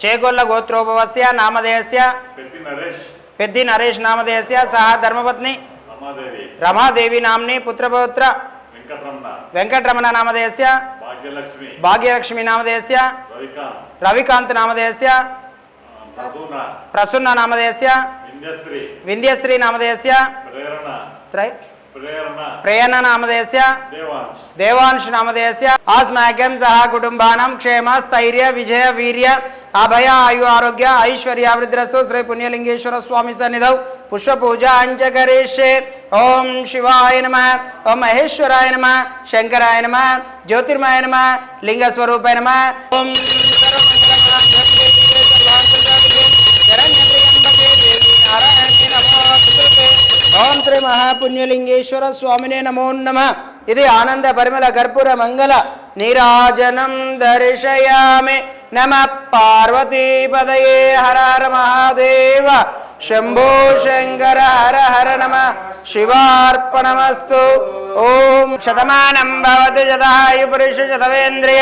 చేగొల్ల గోత్రోభవస్య నామధేయస్య పెద్ది నరేష్ నామధేయస్య సహ ధర్మపత్ని రమాదేవి నామ్ని పుత్రపౌత్ర వెంకటరమణ నామధేయస్య భాగ్యలక్ష్మి నామధేయస్య రవికాంత్ నామధేయస్య ప్రసన్న నామధేయస్య వింధ్యశ్రీ నామధేయస్య ప్రేరణ నామధేయస్య దేవాంశ్ నామధేయస్య ఆస్మాకం సహ కుటుంబానాం క్షేమ స్థైర్య విజయ వీర్య అభయ ఆయు ఆరోగ్య ఐశ్వర్య వృద్ధిరస్తు శ్రీ పుణ్యలింగేశ్వర స్వామి సన్నిధౌ పుష్ప పూజ అంచకరిష్యే. ఓం శివాయ నమః, ఓం మహేశ్వరాయ నమః, శంకరాయ నమః, జ్యోతిర్మయ నమః, లింగస్వరూపాయ నమః. ఓం ఓం శ్రీ మహాపుణ్యలింగేశ్వర స్వామినే నమో నమః. ఇది ఆనంద పరిమళ కర్పూర మంగళ నీరాజనం దర్శయామి. నమః పార్వతీపదయే హర హర మహాదేవ శంభో శంకర హర హర నమః శివార్పణమస్తు. ఓం శతమానం భవతి శతాయు పురుష శతవేంద్రియ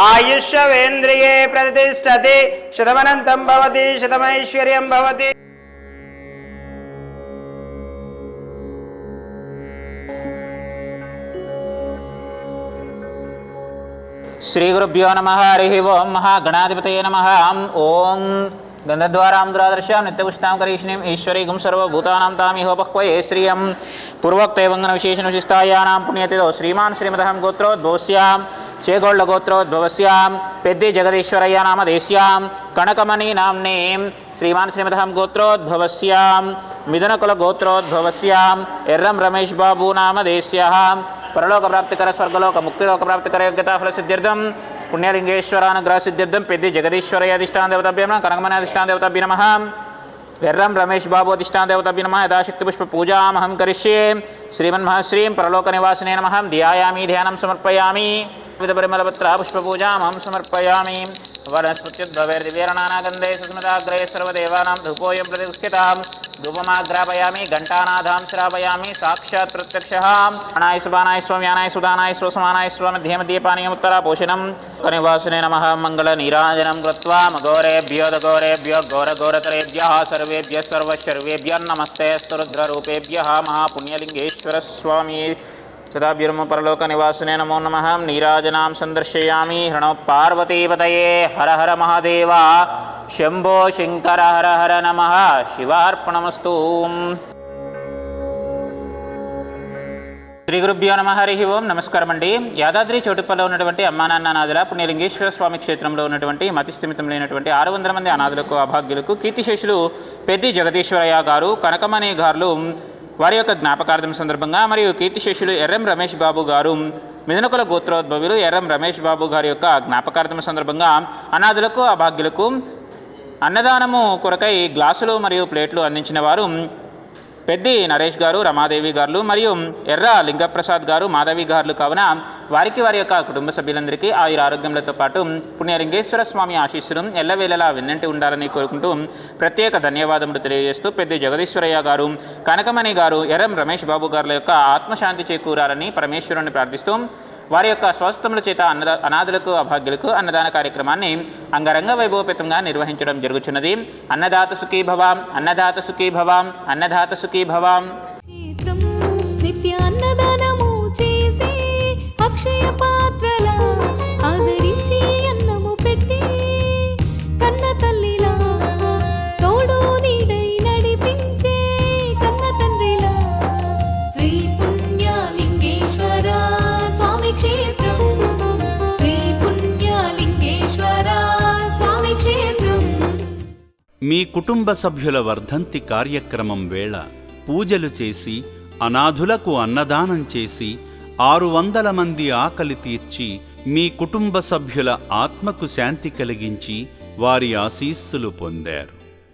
ఆయుష్యేంద్రియే ప్రతిష్టతి. శతమనంతం భవతి శతమైశ్వర్యం భవతి. శ్రీ గురుభ్యో నమః. హరి ఓం. మహాగణాధిపతయే నమః. ఓం గంధద్వారాం దురాదర్శాం నిత్యపుష్టాం కరీష్ణీం ఈశ్వరీగుం సర్వభూతానాం తామిహోపహ్వయే శ్రియం. పూర్వోక్తైవంగన విశేషణ విశిష్టాయానాం పుణ్యతిథో శ్రీమాన్ శ్రీమదహం గోత్రోద్భవస్యాం చేగోళ్ళ గోత్రోద్భవస్యాం పెద్ది జగదీశ్వరయ్య నామధేస్యాం కనకమణి నామ్నీం శ్రీమాన్ శ్రీమదహం గోత్రోద్భవస్యాం మిథునకుల గోత్రోద్భవస్యాం ఎర్రం రమేష్ బాబు నామధేస్యాం పరలోక ప్రాప్తికర స్వర్గలోక ముక్తిలోక ప్రాప్తికర యోగ్యతా ఫల సిద్ధ్యర్థం పుణ్యలింగేశ్వరానుగ్రహ సిద్ధ్యర్థం పెద్ది జగదీశ్వరయ్య అధిష్టాన దేవతాభ్యం నమః కనకమణి అధిష్టాన దేవతాభ్య నమః ఎర్రం రమేష్ బాబు అధిష్టాన దేవతాభ్య నమః యథాశక్తి పుష్ప పూజామహం కరిష్యే. శ్రీమన్మహశ్రీం పరలోక నివాసినే నమః ధ్యాయామి ధ్యానం సమర్పయామి వివిధ పరిమళపత్ర పుష్ప పూజామహం సమర్పయామి. వనస్పత్యుద్భవేర్దివ్యరణానాగంధే సుస్మితాగ్రే సర్వదేవానాం ధూపోయం ప్రతిష్ఠితాం ధూపమాగ్రాపయామి ఘంటానాథాం శ్రాపయామి సాక్షాత్ ప్రత్యక్షః. అనాయ సుబానాయ స్వామ్యానాయ సుదానాయ స్వసమానాయ స్వమధ్యే మధ్యే పానీయముత్తరా పోషణం కనివాసునే నమః మంగళ నీరాజనం కృత్వా మఘోరేభ్యో దఘోరేభ్యో ఘోరఘోరతరేభ్యః సర్వేభ్యः సర్వశర్వేభ్యः నమస్తే స్తురుద్రరూపేభ్యः మహాపుణ్యలింగేశ్వర స్వామి సదాభ్యుర్మ పరలోక నివాసునే నమో నమః. నీరాజనాం సందర్శయామి. హృణో పార్వతీపతయే హర హర మహాదేవ శంభో శంకర హర హర నమః శివార్పణమస్తు. శ్రీ గురుభ్యో నమః. హరి ఓం. నమస్కారం అండి. యాదాద్రి చోటుపల్లో ఉన్నటువంటి అమ్మానాన్న అనాథుల పుణ్యలింగేశ్వర స్వామి క్షేత్రంలో ఉన్నటువంటి మతిస్థిమితం లేనటువంటి 600 మంది అనాథులకు అభాగ్యులకు కీర్తిశేషులు పెద్ది జగదీశ్వరయ్య గారు కనకమణి గారు వారి యొక్క జ్ఞాపకార్థం సందర్భంగా మరియు కీర్తిశేషులు ఎర్రం రమేష్ బాబు గారు మిథునకుల గోత్రోద్భవులు ఎర్రం రమేష్ బాబు గారి యొక్క జ్ఞాపకార్థం సందర్భంగా అనాథులకు అభాగ్యులకు అన్నదానము కొరకై గ్లాసులు మరియు ప్లేట్లు అందించిన వారు పెద్ది నరేష్ గారు, రమాదేవి గారు మరియు ఎర్ర లింగప్రసాద్ గారు, మాధవి గారు కావున వారికి వారి యొక్క కుటుంబ సభ్యులందరికీ ఆయుర ఆరోగ్యములతో పాటు పుణ్యలింగేశ్వర స్వామి ఆశీస్సులు ఎల్లవేళలా వెన్నంటి ఉండాలని కోరుకుంటూ ప్రత్యేక ధన్యవాదములు తెలియజేస్తూ పెద్ది జగదీశ్వరయ్య గారు, కనకమణి గారు, ఎర్రం రమేష్ బాబు గారుల యొక్క ఆత్మశాంతి చేకూరాలని పరమేశ్వరుని ప్రార్థిస్తూ వారి యొక్క స్వస్థముల చేత అనాథులకు అభాగ్యులకు అన్నదాన కార్యక్రమాన్ని అంగరంగ వైభవపేతంగా నిర్వహించడం జరుగుతున్నది. అన్నదాత సుఖీ భవాం, అన్నదాత సుఖీ భవాం, అన్నదాత సుఖీ భవాం. నిత్య అన్నదానము చేసి అక్షయ పాత్రల ఆదరించి అన్నము పెట్టి కన్న తల్లిలా తోడు నీడై నడిపించే కన్న తండ్రిలా శ్రీ పుణ్యలింగేశ్వర స్వామి క్షేత్రం, శ్రీ పుణ్యలింగేశ్వర స్వామి క్షేత్రం. మీ కుటుంబ సభ్యుల వర్ధంతి కార్యక్రమం వేళ పూజలు చేసి అనాథులకు అన్నదానం చేసి 600 మంది ఆకలి తీర్చి మీ కుటుంబ సభ్యుల ఆత్మకు శాంతి కలిగించి వారి ఆశీస్సులు పొందారు.